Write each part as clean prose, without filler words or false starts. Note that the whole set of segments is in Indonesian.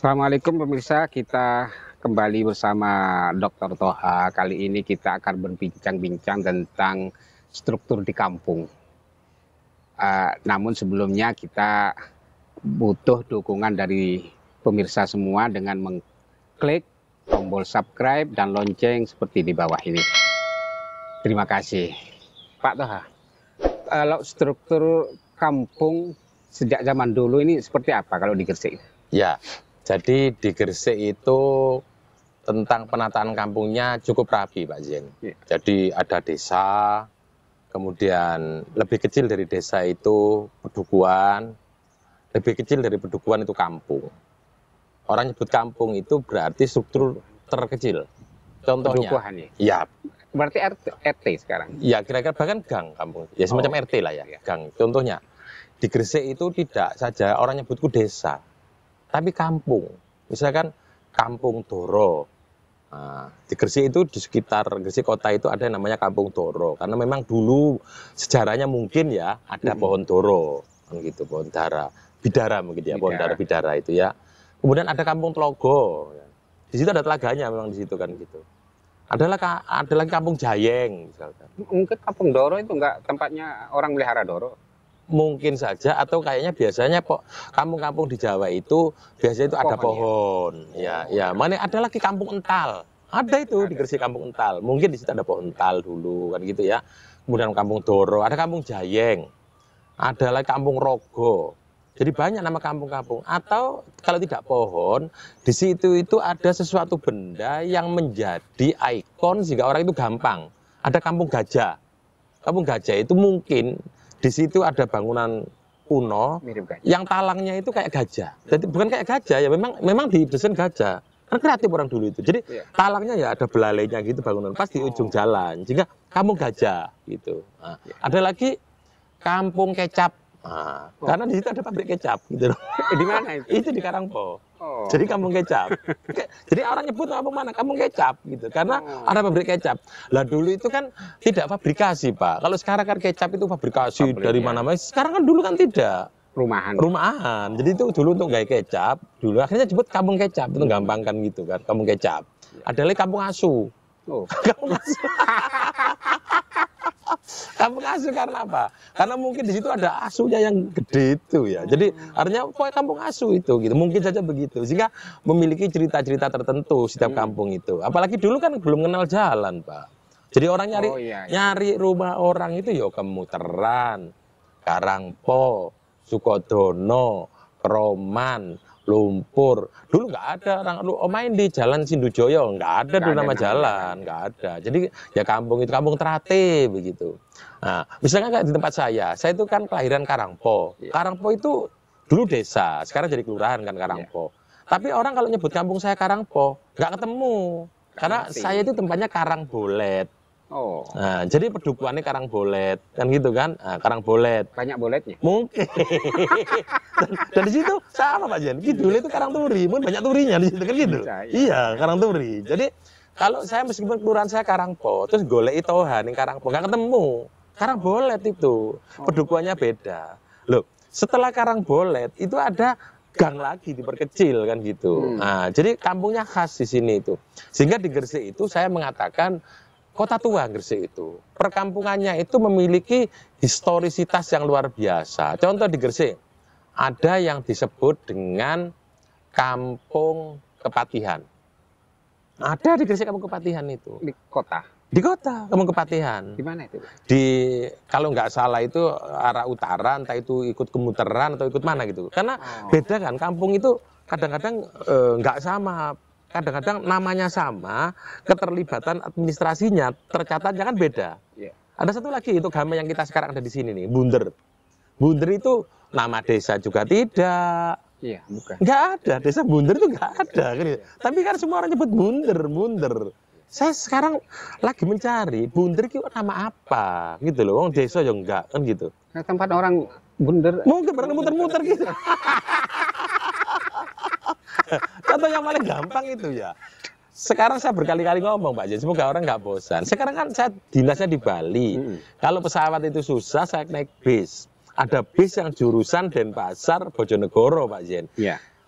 Assalamualaikum pemirsa, kita kembali bersama Dr. Toha. Kali ini kita akan berbincang-bincang tentang struktur di kampung. Namun sebelumnya kita butuh dukungan dari pemirsa semua dengan mengklik tombol subscribe dan lonceng seperti di bawah ini. Terima kasih. Pak Toha, kalau struktur kampung sejak zaman dulu ini seperti apa kalau di Gresik? Ya, jadi di Gresik itu tentang penataan kampungnya cukup rapi, Pak Jen. Ya. Jadi ada desa, kemudian lebih kecil dari desa itu pedukuhan, lebih kecil dari pedukuhan itu kampung. Orang nyebut kampung itu berarti struktur terkecil. Contohnya, Pedukuhan ya? Ya, Berarti RT sekarang? ya kira-kira bahkan gang kampung. Ya semacam RT lah ya, gang. Contohnya, di Gresik itu tidak saja orang nyebutku desa, tapi kampung. Misalkan Kampung Doro. Nah, di Gresik itu di sekitar Gresik kota itu ada yang namanya Kampung Doro. Karena memang dulu sejarahnya mungkin ya ada pohon doro, kan gitu, pohon dara, bidara mungkin ya, pohon dara bidara itu ya. Kemudian ada Kampung Tlogo. Di situ ada telaganya memang di situ kan gitu. Ada lagi Kampung Jayeng misalkan. Mungkin Kampung Doro itu enggak tempatnya orang melihara Doro? Mungkin saja, atau kayaknya biasanya kampung-kampung di Jawa itu biasanya itu ada pohon. Ya, mana ada lagi Kampung Ental. Ada itu di Gresik Kampung Ental. Mungkin di situ ada pohon ental dulu kan gitu ya. Kemudian Kampung Doro, ada Kampung Jayeng. Ada lagi Kampung Rogo. Jadi banyak nama kampung-kampung. Atau kalau tidak pohon, di situ itu ada sesuatu benda yang menjadi ikon sehingga orang itu gampang. Ada Kampung Gajah. Kampung Gajah itu mungkin di situ ada bangunan kuno yang talangnya itu kayak gajah. Jadi bukan kayak gajah ya, memang didesain gajah. Kan kreatif orang dulu itu. Jadi talangnya ya ada belalainya gitu bangunan pas di ujung jalan. Sehingga Kampung Gajah gitu. Nah, ada lagi Kampung Kecap. Nah, karena di situ ada pabrik kecap gitu. Di mana itu? Itu di Karangpo. Jadi Kampung Kecap. Jadi orang nyebut kampung mana? Kampung Kecap gitu. Karena ada pabrik kecap. Lah dulu itu kan tidak fabrikasi, Pak. Kalau sekarang kan kecap itu fabrikasi dari mana-mana. Sekarang kan dulu kan tidak. Rumahan. Jadi itu dulu untuk gaya kecap. Dulu akhirnya disebut Kampung Kecap. Itu gampang kan gitu kan. Kampung Kecap. Ada lagi Kampung Asu. Kampung Asu. Kampung Asu karena apa? Karena mungkin di situ ada asunya yang gede itu ya. Jadi artinya pokoknya Kampung Asu itu gitu. Mungkin saja begitu. Sehingga memiliki cerita-cerita tertentu setiap kampung itu. Apalagi dulu kan belum kenal jalan, Pak. Jadi orang nyari rumah orang itu ya Kemuteran, Karangpo, Sukodono, Kroman, Lumpur. Dulu nggak ada orang main di Jalan Sindujoyo, nggak ada dulu nama jalan, nggak ada. Jadi ya kampung itu Kampung Trate begitu. Nah, misalnya kayak di tempat saya itu kan kelahiran Karangpo. Karangpo itu dulu desa, sekarang jadi kelurahan kan Karangpo. Tapi orang kalau nyebut kampung saya Karangpo, nggak ketemu. Karena saya itu tempatnya Karangbolet. Nah, jadi pedukuhannya Karangbolet, kan gitu kan? Nah, Karangbolet. Banyak boletnya? Mungkin. dan di situ sama Pak Jen. Kidul itu Karangturi, mungkin banyak turinya di situ kan gitu. Iya, Karangturi. Jadi kalau saya meskipun kelurahan saya Karangpo, terus golek Toha ning Karangpo nggak ketemu. Karangbolet itu pedukuhannya beda. Loh, setelah Karangbolet itu ada gang lagi diperkecil kan gitu. Nah, jadi kampungnya khas di sini itu. Sehingga di Gresik itu saya mengatakan kota tua Gresik itu. Perkampungannya itu memiliki historisitas yang luar biasa. Contoh di Gresik, ada yang disebut dengan Kampung Kepatihan. Ada di Gresik Kampung Kepatihan itu. Di kota? Di kota, Kampung Kepatihan. Di mana itu? Kalau nggak salah itu arah utara, entah itu ikut Kemuteran atau ikut mana gitu. Karena beda kan, kampung itu kadang-kadang nggak sama. Kadang-kadang namanya sama, keterlibatan administrasinya, tercatatnya kan beda. Ada satu lagi itu game yang kita sekarang ada di sini nih, Bunder. Bunder itu nama desa juga tidak. Iya, bukan. Nggak ada, desa Bunder itu nggak ada. Kan. Tapi kan semua orang nyebut Bunder. Saya sekarang lagi mencari Bunder itu nama apa, gitu loh. Wong desa ya enggak, kan gitu. Nah, tempat orang Bunder. Mungkin pernah muter-muter gitu. Contoh yang paling gampang itu ya. Sekarang saya berkali-kali ngomong Pak, jadi semoga orang nggak bosan. Sekarang kan saya dinasnya di Bali. Kalau pesawat itu susah, saya naik bis. Ada bis yang jurusan Denpasar, Bojonegoro Pak Jen.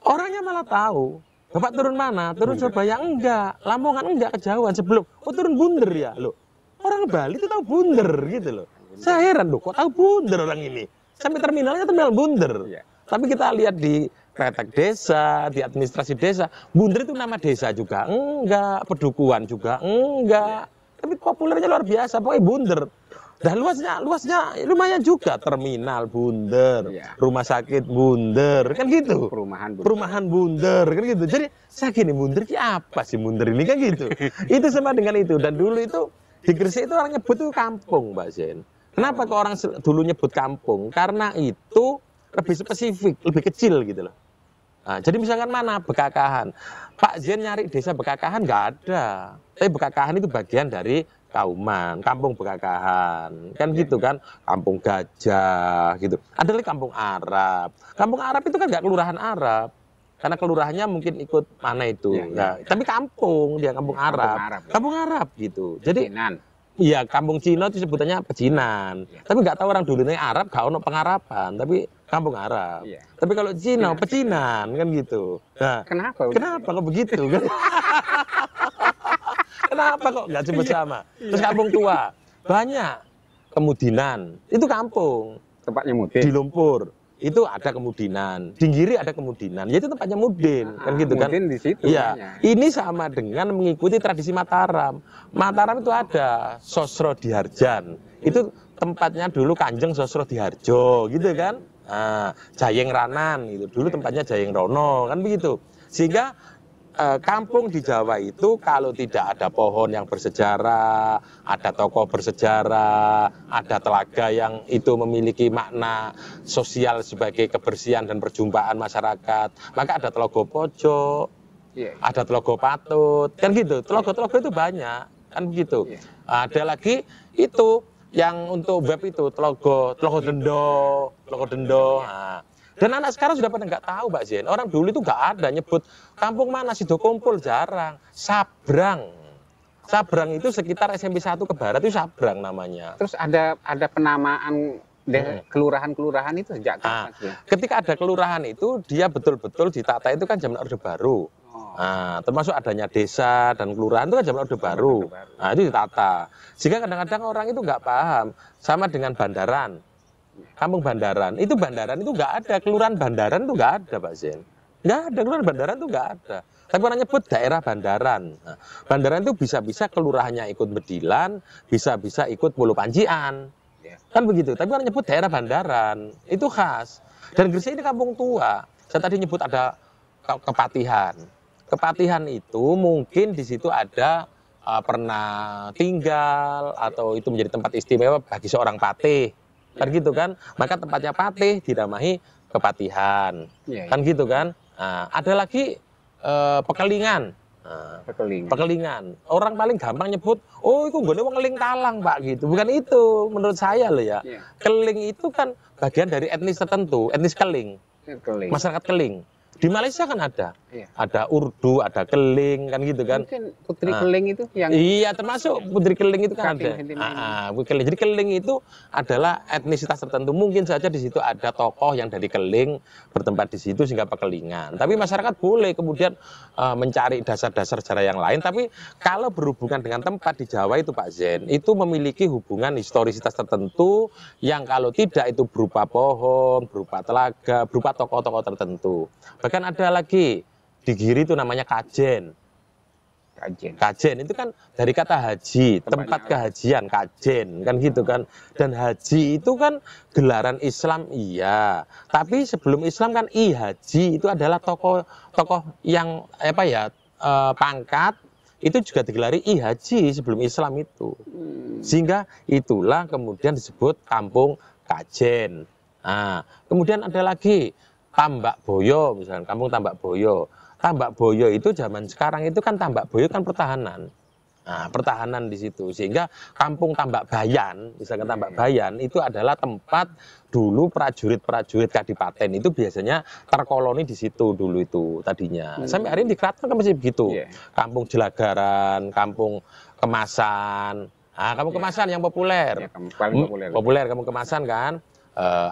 Orangnya malah tahu. Bapak turun mana? Turun Surabaya? Enggak. Lamongan enggak, kejauhan sebelum. Oh turun Bunder ya? Loh, orang Bali itu tahu Bunder gitu loh. Saya heran loh, kok tahu Bunder orang ini? Sampai terminalnya terminal Bunder. Iya. Tapi kita lihat di Kretek Desa, di administrasi desa, Bunder itu nama desa juga enggak, pedukuhan juga enggak. Tapi populernya luar biasa, pokoknya Bunder. Dan luasnya lumayan juga, terminal Bunder, Iya. rumah sakit Bunder, kan gitu. Perumahan Bunder, kan gitu. Jadi saya gini, Bunder ini apa sih Bunder ini, kan gitu. Itu sama dengan itu. Dan dulu itu di Gresik itu orang nyebut itu kampung, Mbak Zen. Kenapa kok orang dulu nyebut kampung? Karena itu lebih spesifik, lebih kecil gitu loh. Nah, jadi misalkan mana Bekakahan, Pak Zen nyari desa Bekakahan nggak ada. Tapi Bekakahan itu bagian dari Kauman, Kampung Bekakahan, kan gitu kan, Kampung Gajah gitu. Ada lagi Kampung Arab. Kampung Arab itu kan nggak kelurahan Arab, karena kelurahannya mungkin ikut mana itu. Nah, tapi kampung dia Kampung Arab. Kampung Arab gitu. Jadi iya, Kampung Cina itu sebutannya pecinan. Tapi nggak tahu orang dulunya Arab, nggak ono pengarapan, tapi Kampung Arab. Tapi kalau Cina, pecinan kan gitu. Nah, kenapa kok begitu kan? Kenapa kok nggak sebut sama? Terus Kampung Tua, banyak. Kemudinan, itu kampung. Tempatnya Mudin. Di Lumpur, itu ada Kemudinan. Di Giri ada Kemudinan, ya itu tempatnya Mudin. Kan gitu kan? Mudin di situ. Iya. Ini sama dengan mengikuti tradisi Mataram. Mataram itu ada Sosro Diharjan. Itu tempatnya dulu Kanjeng Sosro Diharjo, gitu kan? Nah, Jayeng Ranan, itu dulu tempatnya Jayeng Rono, kan begitu. Sehingga kampung di Jawa itu kalau tidak ada pohon yang bersejarah, ada tokoh bersejarah, ada telaga yang itu memiliki makna sosial sebagai kebersihan dan perjumpaan masyarakat, maka ada Telaga Pojok, ada Telaga Patut, kan gitu. Telaga-telaga itu banyak, kan begitu. Ada lagi itu yang untuk web itu Telaga Dendo. Nah, dan anak sekarang sudah pada nggak tahu, Mbak Zen. Orang dulu itu nggak ada nyebut kampung mana Sido Kumpul, jarang. Sabrang itu sekitar SMP 1 ke barat itu Sabrang namanya. Terus ada penamaan kelurahan-kelurahan itu sejak kapan? Ketika ada kelurahan itu dia betul-betul ditata itu kan zaman Orde Baru. Nah, termasuk adanya desa dan kelurahan itu kan zaman Orde Baru. Nah, itu ditata. Sehingga kadang-kadang orang itu nggak paham. Sama dengan Bandaran. Kampung Bandaran itu nggak ada, kelurahan Bandaran itu nggak ada, Pak Zen. Nggak ada, kelurahan Bandaran itu nggak ada. Tapi orang nyebut daerah Bandaran. Nah, Bandaran itu bisa-bisa kelurahannya ikut Medilan, bisa-bisa ikut Pulau Pancian, kan begitu. Tapi orang nyebut daerah Bandaran itu khas. Dan Gresik ini kampung tua. Saya tadi nyebut ada Kepatihan. Kepatihan itu mungkin di situ ada pernah tinggal atau itu menjadi tempat istimewa bagi seorang patih. Kan gitu kan, maka tempatnya patih dinamai Kepatihan, kan gitu kan. Nah, ada lagi Pekelingan. Pekelingan, orang paling gampang nyebut, oh itu gue wong Keling Talang, Pak, gitu. Bukan itu, menurut saya loh ya. Keling itu kan bagian dari etnis tertentu, etnis Keling. Masyarakat Keling. Di Malaysia kan ada Urdu, ada Keling, kan gitu kan. Mungkin Putri Keling itu yang... Iya, termasuk Putri Keling itu kan ada. Jadi Keling itu adalah etnisitas tertentu. Mungkin saja di situ ada tokoh yang dari Keling bertempat di situ sehingga Pekelingan. Tapi masyarakat boleh kemudian mencari dasar-dasar sejarah yang lain. Tapi kalau berhubungan dengan tempat di Jawa itu Pak Zen, itu memiliki hubungan historisitas tertentu yang kalau tidak itu berupa pohon, berupa telaga, berupa tokoh-tokoh tertentu. Bahkan ada lagi di Giri itu namanya Kajen. Kajen itu kan dari kata haji, tempat kehajian, Kajen, kan gitu kan. Dan haji itu kan gelaran Islam, iya. Tapi sebelum Islam kan haji itu adalah tokoh yang pangkat itu juga digelari haji sebelum Islam itu. Sehingga itulah kemudian disebut kampung Kajen. Nah, kemudian ada lagi Tambak Boyo, misalnya kampung Tambak Boyo. Tambak Boyo itu zaman sekarang itu kan Tambak Boyo kan pertahanan. Nah, pertahanan di situ. Sehingga kampung Tambak Bayan, misalkan Tambak Bayan itu adalah tempat dulu prajurit-prajurit kadipaten itu biasanya terkoloni di situ dulu itu tadinya. Sampai hari ini di Keraton kan masih begitu. Kampung Jelagaran, kampung Kemasan. Nah, kampung Kemasan yang populer. Paling populer. Kampung Kemasan kan.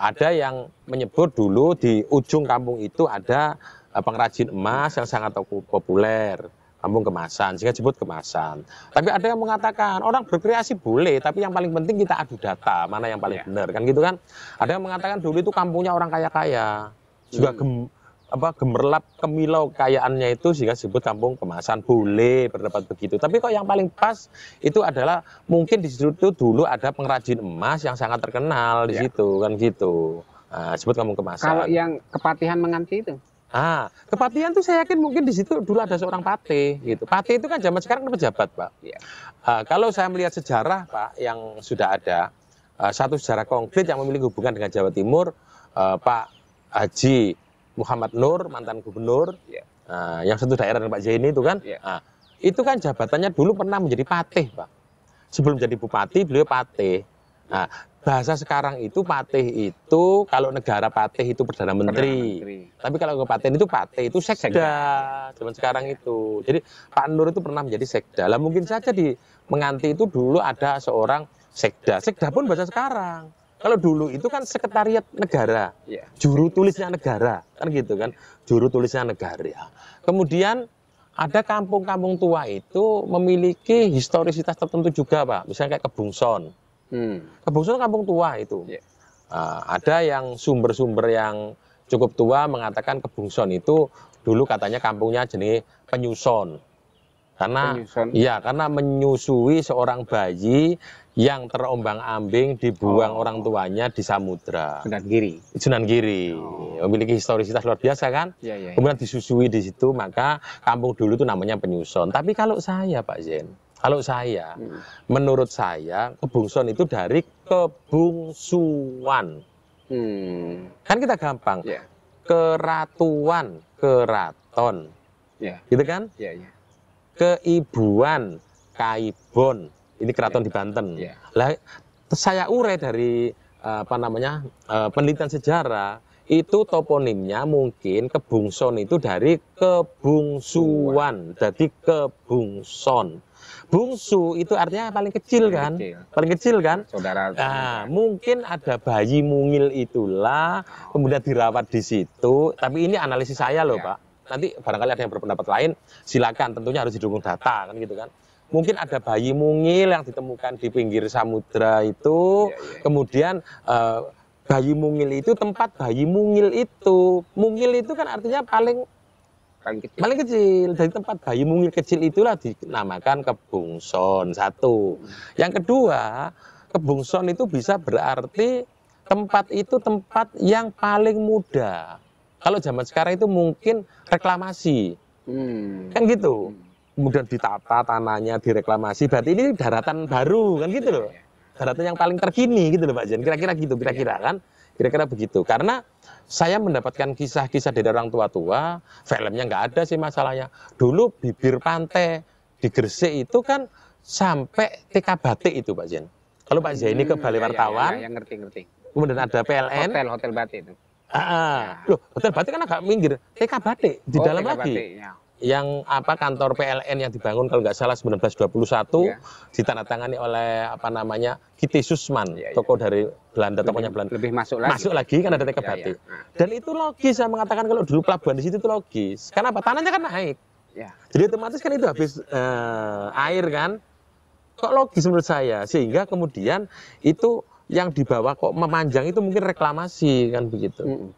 Ada yang menyebut dulu di ujung kampung itu ada pengrajin emas yang sangat populer, kampung kemasan, sehingga disebut kemasan. Tapi ada yang mengatakan orang berkreasi boleh, tapi yang paling penting kita adu data, mana yang paling benar, kan gitu kan. Ada yang mengatakan dulu itu kampungnya orang kaya-kaya, juga gemerlap kemilau kekayaannya itu sehingga disebut kampung kemasan, boleh berpendapat begitu. Tapi kok yang paling pas itu adalah mungkin di situ dulu ada pengrajin emas yang sangat terkenal di situ, kan gitu. Nah, disebut kampung kemasan. Kalau yang kepatihan menganti itu? Kepatihan tuh saya yakin mungkin di situ dulu ada seorang patih gitu. Patih itu kan zaman sekarang pejabat, Pak. Ya. Kalau saya melihat sejarah, Pak, yang sudah ada satu sejarah konkret yang memiliki hubungan dengan Jawa Timur, Pak Haji Muhammad Nur, mantan gubernur, yang satu daerah dengan Pak Zaini itu kan, itu kan jabatannya dulu pernah menjadi patih, Pak. Sebelum jadi bupati, beliau patih. Nah, bahasa sekarang itu patih itu, kalau negara patih itu perdana menteri. Tapi kalau kepatihan itu patih itu sekda, zaman sekarang itu. Jadi Pak Nur itu pernah menjadi sekda. Lah mungkin saja di Menganti itu dulu ada seorang sekda. Sekda pun bahasa sekarang. Kalau dulu itu kan sekretariat negara, juru tulisnya negara, kan gitu kan, juru tulisnya negara. Kemudian ada kampung-kampung tua itu memiliki historisitas tertentu juga, Pak. Misalnya kayak Kebungson. Kebungson kampung tua itu. Ada yang sumber-sumber yang cukup tua mengatakan Kebungson itu dulu katanya kampungnya jenis penyuson. Karena menyusui seorang bayi yang terombang-ambing dibuang orang tuanya di samudra. Sunan Giri. Memiliki historisitas luar biasa kan? Kemudian disusui di situ, maka kampung dulu itu namanya penyuson. Tapi kalau saya, Pak Zen, menurut saya Kebungson itu dari kebungsuan. Kan kita gampang. Keratuan, keraton. Gitu kan? Keibuan, kaibon. Ini keraton di Banten. Lah, saya urai dari penelitian sejarah itu toponimnya mungkin Kebungson itu dari kebungsuan, jadi kebungson. Bungsu itu artinya paling kecil kan, Saudara. Mungkin ada bayi mungil itulah, kemudian dirawat di situ. Tapi ini analisis saya loh, Pak. Nanti barangkali ada yang berpendapat lain, silakan. Tentunya harus didukung data kan gitu kan. Mungkin ada bayi mungil yang ditemukan di pinggir samudra itu, kemudian bayi mungil itu tempat bayi mungil itu. Mungil itu kan artinya paling kecil. Dari tempat bayi mungil kecil itulah dinamakan Kebungson. Satu. Yang kedua, Kebungson itu bisa berarti tempat itu tempat yang paling muda. Kalau zaman sekarang itu mungkin reklamasi. Kan gitu. Kemudian ditata tanahnya, direklamasi. Berarti ini daratan baru kan gitu loh. Daratan yang paling terkini gitu loh Pak Jen. Kira-kira gitu, kan. Kira-kira begitu. Karena saya mendapatkan kisah-kisah dari orang tua-tua, filmnya nggak ada sih masalahnya. Dulu bibir pantai di Gresik itu kan sampai TK Batik itu Pak Jen. Kalau Pak Zaini ke Balai Wartawan, ngerti. kemudian ada PLN. Hotel Batik itu. Loh, Hotel Batik kan agak minggir. TK Batik di dalam TK lagi. Batik, Yang kantor PLN yang dibangun kalau nggak salah 1921 ditandatangani oleh Kitty Susman, tokoh dari Belanda, tokohnya Belanda. Lebih masuk lagi kan ada TK Batik. Dan itu logis, saya mengatakan kalau dulu pelabuhan di situ itu logis. Karena apa? Tanahnya kan naik. Jadi otomatis kan itu habis air kan. Kok logis menurut saya, sehingga kemudian itu yang dibawa kok memanjang itu mungkin reklamasi kan begitu.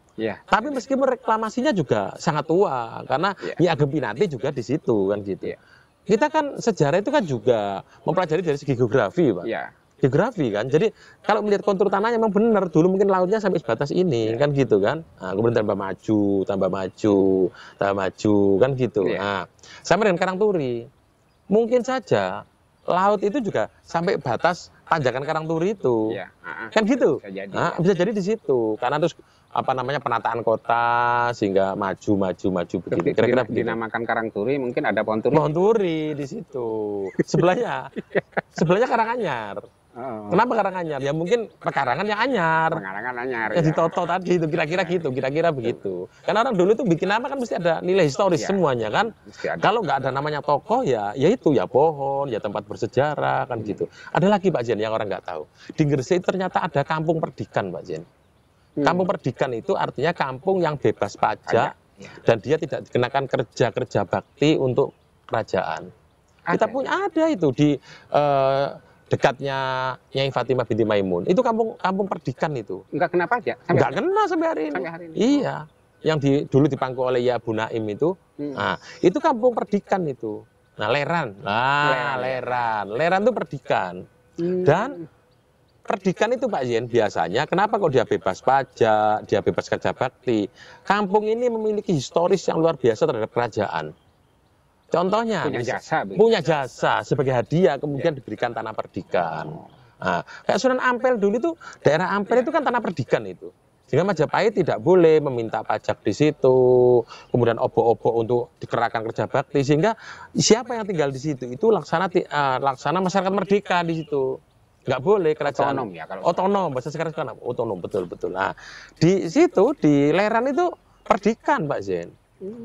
Tapi meskipun reklamasinya juga sangat tua, karena Nyi Ageng Pinati juga di situ kan gitu. Kita kan sejarah itu kan juga mempelajari dari segi geografi, Pak. Geografi kan. Jadi kalau melihat kontur tanahnya memang benar, dulu mungkin lautnya sampai sebatas ini kan gitu kan. Nah, kemudian tambah maju kan gitu. Nah, sama dengan Karangturi. Mungkin saja laut itu juga sampai batas tanjakan Karangturi itu. Kan gitu. Bisa jadi di situ. Karena terus penataan kota sehingga maju begitu. Kira-kira dinamakan Karangturi, mungkin ada pohon turi. Pohon turi di situ. Sebelahnya Karanganyar. Kenapa Karanganyar? Ya mungkin pekarangan yang anyar. Ya ditoto tadi itu kira-kira begitu. Karena orang dulu itu bikin nama kan mesti ada nilai historis semuanya kan. Kalau nggak ada namanya tokoh ya itu ya pohon, ya tempat bersejarah kan gitu. Ada lagi Pak Jen yang orang nggak tahu. Di Gresik ternyata ada kampung perdikan Pak Jen. Kampung Perdikan itu artinya kampung yang bebas pajak dan dia tidak dikenakan kerja bakti untuk kerajaan. Kita punya ada itu di dekatnya Nyai Fatimah binti Maimun. Itu kampung Perdikan itu. Enggak kena pajak? Enggak kena sampai hari ini. Iya. Yang dulu dipangku oleh Ya Bu Naim itu. Nah, itu kampung Perdikan itu. Nah, Leran. Nah, Leran itu Perdikan. Dan Perdikan itu Pak Yen biasanya kenapa kok dia bebas pajak, dia bebas kerja bakti? Kampung ini memiliki historis yang luar biasa terhadap kerajaan. Contohnya punya jasa sebagai hadiah kemudian diberikan tanah Perdikan. Nah, kayak Sunan Ampel dulu itu daerah Ampel itu kan tanah Perdikan itu. Sehingga Majapahit tidak boleh meminta pajak di situ, kemudian obo-obo untuk dikerahkan kerja bakti sehingga siapa yang tinggal di situ itu laksana masyarakat merdeka di situ. Nggak boleh kerajaan otonom ya, kalau otonom bahasa sekarang kan otonom betul. Nah di situ di Leran itu Perdikan Pak Zen,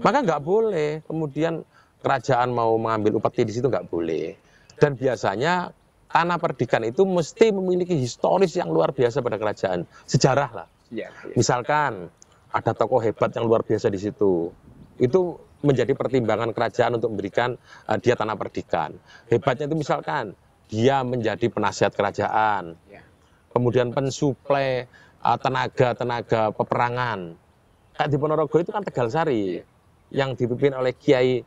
maka nggak boleh kemudian kerajaan mau mengambil upeti di situ nggak boleh. Dan biasanya tanah Perdikan itu mesti memiliki historis yang luar biasa pada kerajaan, sejarah lah. Misalkan ada tokoh hebat yang luar biasa di situ, itu menjadi pertimbangan kerajaan untuk memberikan dia tanah Perdikan. Hebatnya itu misalkan dia menjadi penasihat kerajaan, kemudian pensuplai tenaga peperangan. Kayak di Ponorogo itu kan Tegal Sari, yang dipimpin oleh Kiai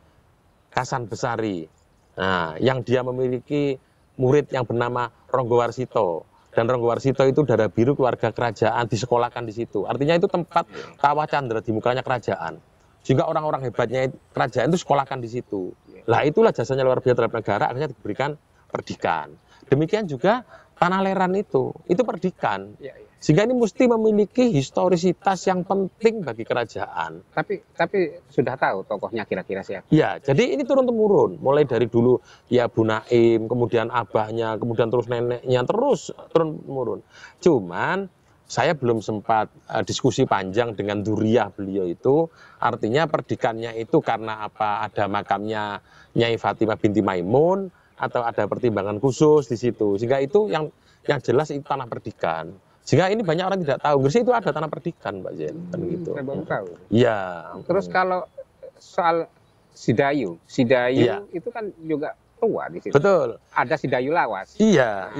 Kasan Besari. Nah, yang dia memiliki murid yang bernama Ronggo Warsito. Dan Ronggo Warsito itu darah biru keluarga kerajaan, disekolahkan di situ. Artinya itu tempat kawah candra di mukanya kerajaan. Sehingga orang-orang hebatnya kerajaan itu sekolahkan di situ. Lah itulah jasanya luar biasa terhadap negara, akhirnya diberikan Perdikan. Demikian juga tanah Leran itu Perdikan. Sehingga ini mesti memiliki historisitas yang penting bagi kerajaan. Tapi sudah tahu tokohnya kira-kira siapa? Ya, jadi ini turun-temurun. Mulai dari dulu ya Bu Naim, kemudian abahnya, kemudian terus neneknya, terus turun-temurun. Cuman saya belum sempat diskusi panjang dengan Duriah beliau itu. Artinya Perdikannya itu karena apa? Ada makamnya Nyai Fatimah binti Maimun, atau ada pertimbangan khusus di situ, sehingga itu yang jelas itu tanah Perdikan. Sehingga ini banyak orang tidak tahu, Gresik itu ada tanah Perdikan, Pak Jen, kan gitu. Saya baru tahu. Iya. Terus kalau soal Sidayu itu kan juga tua di situ. Betul. Ada Sidayu Lawas. Iya.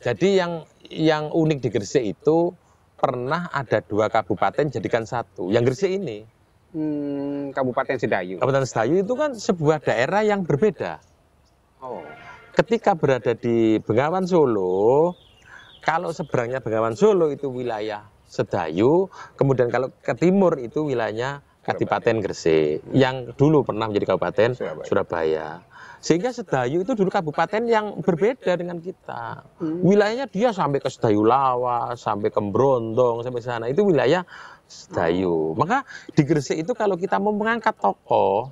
Jadi yang unik di Gresik itu pernah ada 2 kabupaten jadikan satu. Yang Gresik ini. Kabupaten Sidayu. Kabupaten Sidayu itu kan sebuah daerah yang berbeda. Ketika berada di Bengawan Solo, kalau seberangnya Bengawan Solo itu wilayah Sedayu, kemudian kalau ke timur itu wilayahnya Kadipaten Gresik, yang dulu pernah menjadi Kabupaten Surabaya. Sehingga Sedayu itu dulu kabupaten yang berbeda dengan kita. Wilayahnya dia sampai ke Sedayu Lawas, sampai ke Brondong, sampai sana. Itu wilayah Sedayu. Maka di Gresik itu kalau kita mau mengangkat tokoh,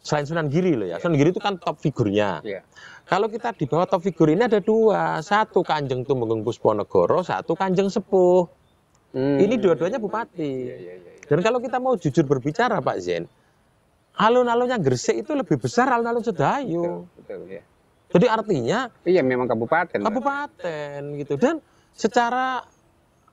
selain Sunan Giri loh ya, Sunan Giri itu kan top figurnya. Kalau kita di bawah top figur ini ada 2, satu Kanjeng Tumenggung Pusponegoro, satu Kanjeng Sepuh. Ini dua-duanya bupati. Dan kalau kita mau jujur berbicara Pak Zen, alun-alunnya Gresik itu lebih besar alun-alun Sedayu. Betul. Jadi artinya memang kabupaten gitu. Dan secara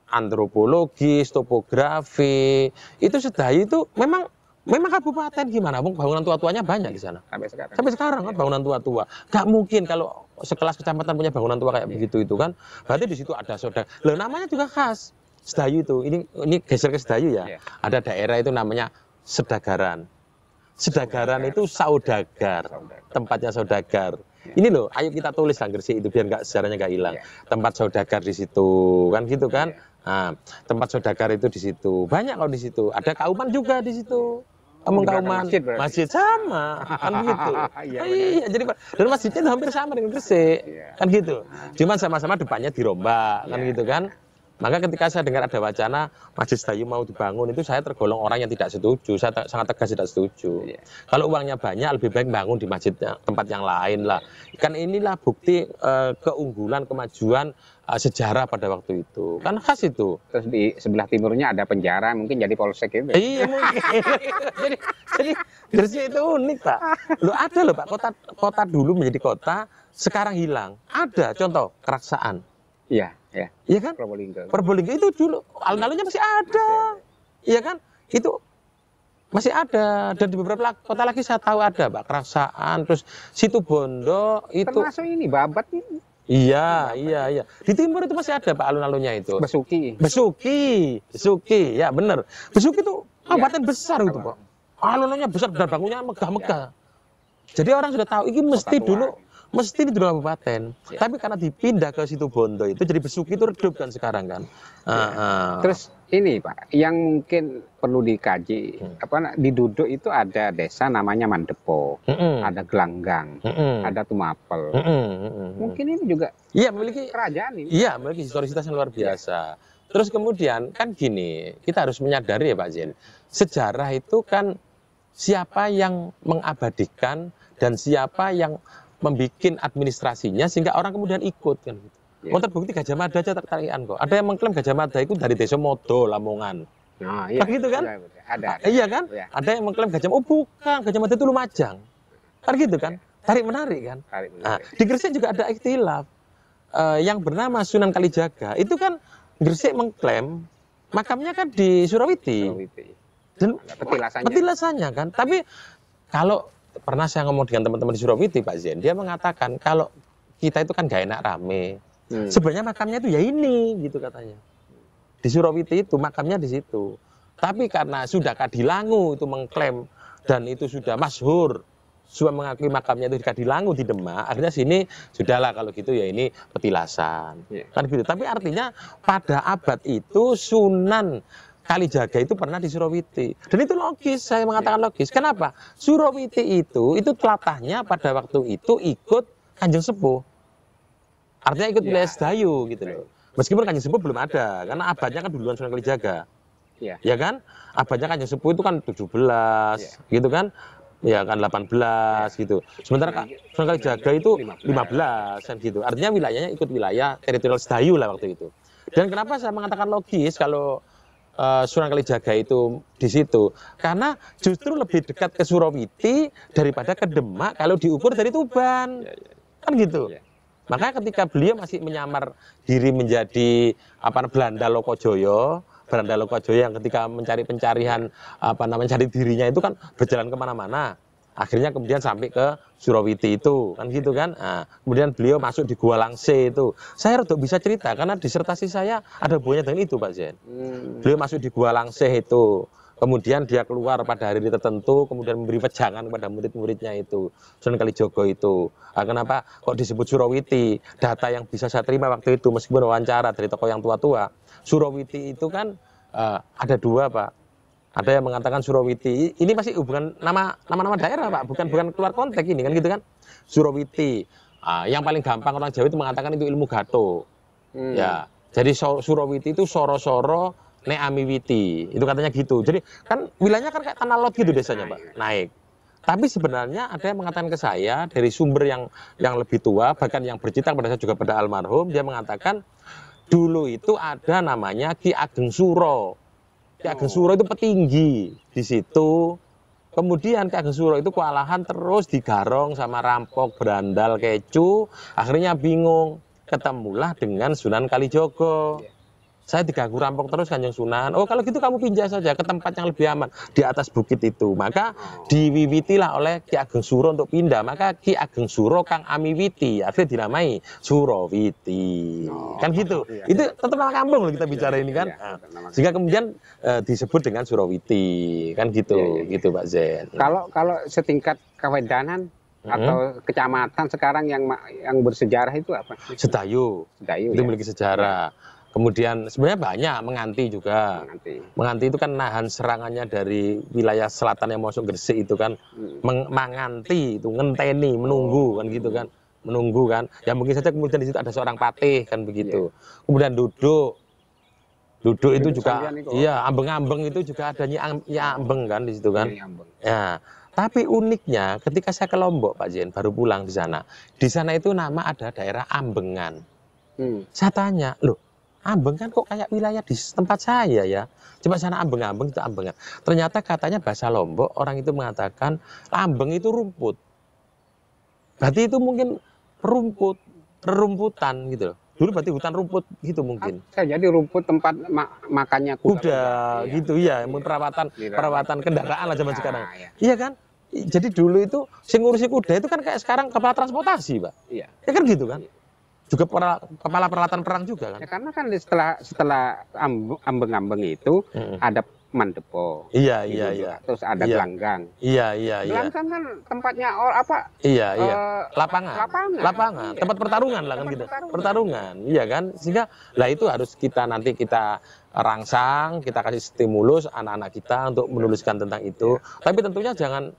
antropologis, topografi, itu Sedayu itu memang kabupaten gimana? Bangunan tua-tuanya banyak di sana. Sampai sekarang kan bangunan tua-tua. Gak mungkin kalau sekelas kecamatan punya bangunan tua kayak begitu itu kan. Berarti di situ ada saudara. Loh namanya juga khas. Sedayu itu. Ini geser ke Sedayu ya. Ada daerah itu namanya Sedagaran. Sedagaran itu saudagar. Tempatnya saudagar. Ini loh, ayo kita tulis lah Gresik itu biar sejarahnya nggak hilang. Tempat saudagar di situ, kan gitu kan? Nah, tempat saudagar itu di situ. Banyak kalau di situ. Ada Kauman juga di situ. Kauman, masjid sama, kan gitu. Iya, jadi dan masjidnya itu hampir sama dengan Gresik, kan gitu. Cuman sama-sama depannya dirombak, kan gitu kan. Maka ketika saya dengar ada wacana Masjid Sedayu mau dibangun, itu saya tergolong orang yang tidak setuju. Saya sangat tegas tidak setuju. Kalau uangnya banyak, lebih baik bangun di masjid tempat yang lain lah. Kan inilah bukti keunggulan, kemajuan sejarah pada waktu itu. Kan khas itu. Terus di sebelah timurnya ada penjara, mungkin jadi polsek itu. Iya mungkin. jadi Gresik itu unik Pak. Loh ada loh Pak, kota dulu menjadi kota, sekarang hilang. Ada contoh Keraksaan. Iya, ya. Iya kan? Probolinggo. Probolinggo itu dulu alun-alunnya masih ada. Iya kan? Itu masih ada, dan di beberapa kota lagi saya tahu ada, Pak, Kerasaan, terus Situbondo itu. Termasuk ini Babat ini. Iya, iya. Di timur itu masih ada, Pak, alun-alunnya itu. Besuki, ya benar. Besuki itu kabupaten besar itu, Pak. Alun-alunnya besar dan bangunnya megah-megah. Jadi orang sudah tahu, ini mesti dulu kabupaten. Ya. Tapi karena dipindah ke Situbondo itu jadi Besuki itu redup kan sekarang kan. Terus ini Pak, yang mungkin perlu dikaji, di Duduk itu ada desa namanya Mandepo, ada Gelanggang, ada Tumapel. Mungkin ini juga memiliki kerajaan ini. Iya, memiliki historisitas yang luar biasa. Terus kemudian kan gini, kita harus menyadari ya Pak Jen, sejarah itu kan siapa yang mengabadikan dan siapa yang membuat administrasinya sehingga orang kemudian ikut kan gitu. Oh, terbukti Gajah Mada aja tertarikan kok. Ada yang mengklaim Gajah Mada itu dari Desa Modo, Lamongan. Nah, iya. Kan gitu kan? Ada. Iya kan? Ya. Ada yang mengklaim Gajah Mada. Oh bukan, Gajah Mada itu Lumajang. Kan gitu kan? Tarik menarik kan? Nah, di Gresik juga ada ikhtilaf. Yang bernama Sunan Kalijaga itu kan Gresik mengklaim makamnya kan di Surawiti. Dan petilasannya kan. Tapi kalau pernah saya ngomong dengan teman-teman di Surawiti Pak Zen, dia mengatakan kalau kita itu kan gak enak rame. Sebenarnya makamnya itu ya ini gitu katanya. Di Surawiti itu makamnya di situ. Tapi karena sudah Kadilangu itu mengklaim dan itu sudah masyhur, sudah mengakui makamnya itu di Kadilangu di Demak, akhirnya sini sudahlah kalau gitu ya ini petilasan. Kan gitu. Tapi artinya pada abad itu Sunan Kalijaga itu pernah di Surawiti. Dan itu logis, saya mengatakan logis. Kenapa? Surawiti itu telatahnya pada waktu itu ikut Kanjeng Sepuh. Artinya ikut wilayah Sedayu gitu loh. Meskipun Kanjeng Sepuh belum ada, karena abadnya kan duluan Sunan Kalijaga. Ya kan? Abadnya Kanjeng Sepuh itu kan 17, gitu kan? Ya kan 18 gitu. Sementara Sunan Kalijaga itu 15 kan gitu. Artinya wilayahnya ikut wilayah teritorial Sedayu lah waktu itu. Dan kenapa saya mengatakan logis kalau Sunan Kalijaga itu di situ? Karena justru lebih dekat ke Surawiti daripada ke Demak kalau diukur dari Tuban. Kan gitu. Maka ketika beliau masih menyamar diri menjadi Belanda Lokojoyo yang ketika mencari pencarian cari dirinya itu kan berjalan kemana-mana. Akhirnya kemudian sampai ke Surawiti itu, kan gitu kan. Nah, kemudian beliau masuk di Gua Langse itu. Saya rada bisa cerita karena disertasi saya ada hubungannya dengan itu, Pak Zen. Beliau masuk di Gua Langse itu. Kemudian dia keluar pada hari tertentu, kemudian memberi wejangan kepada murid-muridnya itu, Sunan Kalijogo itu. Nah, kenapa kok disebut Surawiti? Data yang bisa saya terima waktu itu, meskipun wawancara dari tokoh yang tua-tua, Surawiti itu kan ada dua, Pak. Ada yang mengatakan Surawiti, ini masih hubungan nama-nama daerah, Pak, bukan keluar konteks ini kan gitu kan. Surawiti, yang paling gampang orang Jawa itu mengatakan itu ilmu gato. Ya, jadi Surawiti itu soro-soro Nek Amiwiti, itu katanya gitu. Jadi kan wilayahnya kan kayak tanah lot gitu desanya Pak, naik. Tapi sebenarnya ada yang mengatakan ke saya dari sumber yang lebih tua, bahkan yang bercerita pada saya juga pada almarhum, dia mengatakan dulu itu ada namanya Ki Ageng Suro. Ki Ageng Suro itu petinggi di situ. Kemudian Ki Ageng Suro itu kewalahan terus digarong sama rampok, berandal, kecu. Akhirnya bingung, ketemulah dengan Sunan Kalijogo. Saya diganggu rampok terus Kanjeng Sunan. Oh kalau gitu kamu pindah saja ke tempat yang lebih aman di atas bukit itu. Maka diwiwitilah oleh Ki Ageng Suro untuk pindah. Maka Ki Ageng Suro Kang Amiwiti akhirnya dinamai Surawiti. Kan gitu. Itu tetap nama kampung loh kita bicara ini kan. Sehingga kemudian disebut dengan Surawiti. Kan gitu, gitu Pak Zen. Kalau setingkat kawedanan atau kecamatan sekarang yang bersejarah itu apa? Sedayu. Itu memiliki sejarah. Kemudian sebenarnya banyak Menganti juga. Menganti itu kan nahan serangannya dari wilayah selatan yang masuk Gresik itu kan. Menganti itu ngenteni, menunggu kan gitu kan. Menunggu kan. Ya mungkin saja kemudian di situ ada seorang patih kan begitu. Kemudian Duduk itu juga iya, Ambeng-ambeng itu juga ada Nyi Ambeng kan di situ kan. Ya. Tapi uniknya ketika saya ke Lombok Pak Jen baru pulang di sana. Di sana itu nama ada daerah Ambengan. Saya tanya, loh Ambeng kan kok kayak wilayah di tempat saya ya. Coba sana Ambeng-ambeng itu Ambengan. Ternyata katanya bahasa Lombok orang itu mengatakan Ambeng itu rumput. Berarti itu mungkin rumput, rerumputan gitu loh. Dulu berarti hutan rumput gitu mungkin. Saya jadi rumput tempat makannya kuda. Udah gitu ya, perawatan kendaraan lah zaman Ya, sekarang. ya. Iya kan? Jadi dulu itu sing ngurusi kuda itu kan kayak sekarang kepala transportasi, Pak. Iya. Ya kan gitu kan? Juga kepala peralatan perang juga kan? Ya, karena kan setelah ambeng-ambeng itu ada mandepo. Iya, Gitu iya, juga. iya. Terus ada Iya. gelanggang. Iya, iya, iya. Gelanggang kan tempatnya Iya, iya. lapangan. Lapangan, Iya. tempat pertarungan lah kan Tempat gitu. pertarungan. Pertarungan, iya kan? Sehingga lah itu harus nanti kita rangsang, kita kasih stimulus anak-anak kita untuk menuliskan tentang itu. Tapi tentunya jangan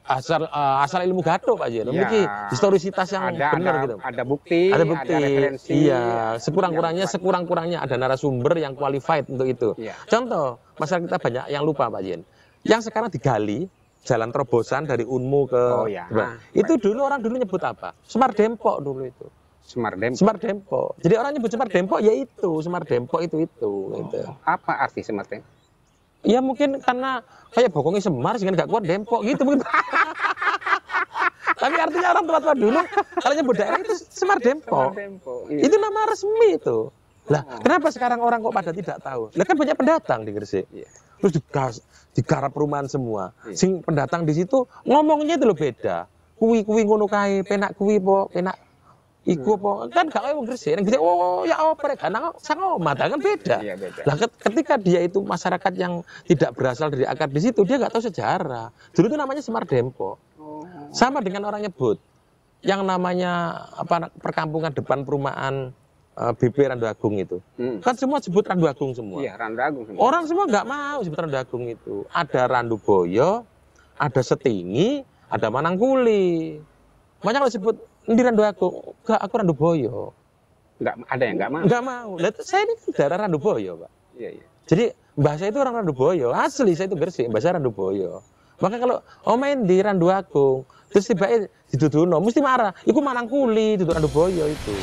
asal ilmu gaduh Pak Jen. Memiliki historisitas yang benar gitu. Ada bukti, Ada bukti. ada referensi. Iya, sekurang-kurangnya ada narasumber yang qualified untuk itu. Iya. Contoh, masyarakat kita banyak yang lupa Pak Jen. Yang sekarang digali jalan terobosan dari Unmu ke itu dulu orang dulu nyebut apa? Semar Dempok dulu itu. Semar Dempok. Semar Dempok. Jadi orang nyebut Semar Dempok ya itu, Semar Dempok itu gitu. Apa arti Semar Dempok? Ya mungkin karena kayak bokongnya Semar sehingga nggak kuat Dempok gitu mungkin. Tapi artinya orang tua dulu kalau nyebut daerah itu Semar Dempok. Iya. Itu nama resmi itu. Lah, kenapa sekarang orang kok pada tidak tahu? Lah kan banyak pendatang di Gresik. Iya. Terus digarap perumahan semua. Sing pendatang di situ ngomongnya itu loh beda. Kuwi ngono kae, penak kuwi po, penak iku apa kan gak kayak wong Gresik. Nek Gresik oh ya apa rek ana sang omah kan beda. Iya, beda. Lah ketika dia itu masyarakat yang tidak berasal dari akar di situ, dia nggak tahu sejarah. Dulu itu namanya Semar Dempok. Sama dengan orang nyebut yang namanya perkampungan depan perumahan BP Randu Agung itu. Kan semua sebut Randu Agung semua. Iya, Randu Agung semua. Orang semua nggak mau sebut Randu Agung itu. Ada Randu Boyo, ada Setingi, ada Manangkuli. Makanya kalau sebut di Randu Agung, enggak, aku Randu Boyo. Nggak ada yang nggak mau. Nggak mau. Lihat, saya ini daerah Randu Boyo, Pak. Iya, iya. Jadi mbah saya itu orang Randu Boyo, asli saya itu Gresik, mbah saya Randu Boyo. Maka kalau main di Randu Agung, terus tiba-tiba diduduno, mesti marah. Iku Manangkuli, duduk Randu Boyo itu.